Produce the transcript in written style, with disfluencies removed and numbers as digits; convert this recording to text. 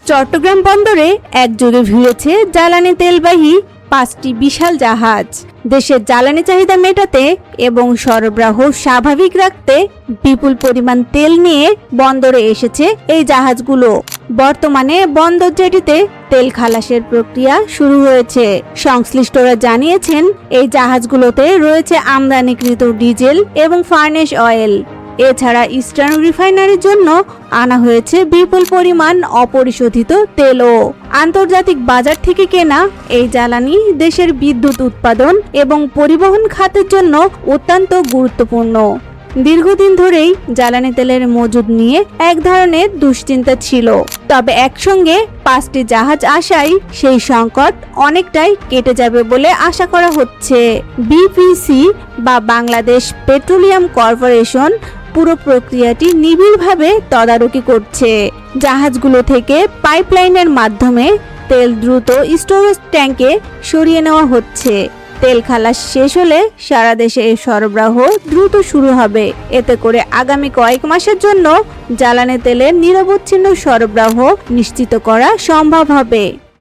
চট্টগ্রাম বন্দরে একযোগে ভিড়েছে জ্বালানি তেলবাহী 5টি বিশাল জাহাজ। দেশের জ্বালানি চাহিদা মেটাতে এবং সরবরাহ স্বাভাবিক রাখতে বিপুল পরিমাণ তেল নিয়ে বন্দরে এসেছে এই জাহাজগুলো। বর্তমানে বন্দর জেটিতে তেল খালাসের প্রক্রিয়া শুরু হয়েছে। সংশ্লিষ্টরা জানিয়েছেন, এই জাহাজগুলোতে রয়েছে আমদানিকৃত ডিজেল এবং ফার্নেস অয়েল। এছাড়া ইস্টার্ন রিফাইনারির জন্য আনা হয়েছে বিপুল পরিমাণ অপরিশোধিত তেলও। আন্তর্জাতিক বাজার থেকে কেনা এই জ্বালানি দেশের বিদ্যুৎ উৎপাদন এবং পরিবহন খাতের জন্য অত্যন্ত গুরুত্বপূর্ণ। দীর্ঘদিন ধরেই জ্বালানি তেলের মজুদ নিয়ে এক ধরনের দুশ্চিন্তা ছিল, তবে একসঙ্গে 5টি জাহাজ আসায় সেই সংকট অনেকটাই কেটে যাবে বলে আশা করা হচ্ছে। বিপিসি বা বাংলাদেশ পেট্রোলিয়াম কর্পোরেশন পুরো প্রক্রিয়াটি নিবিড়ভাবে তদারকি করছে। জাহাজগুলো থেকে পাইপলাইনের মাধ্যমে তেল দ্রুত স্টোরেজ ট্যাঙ্কে সরিয়ে নেওয়া হচ্ছে। তেল খালাস শেষ হলে সারা দেশে এর সরবরাহ দ্রুত শুরু হবে। এতে করে আগামী কয়েক মাসের জন্য জ্বালানি তেলের নিরবচ্ছিন্ন সরবরাহ নিশ্চিত করা সম্ভব হবে।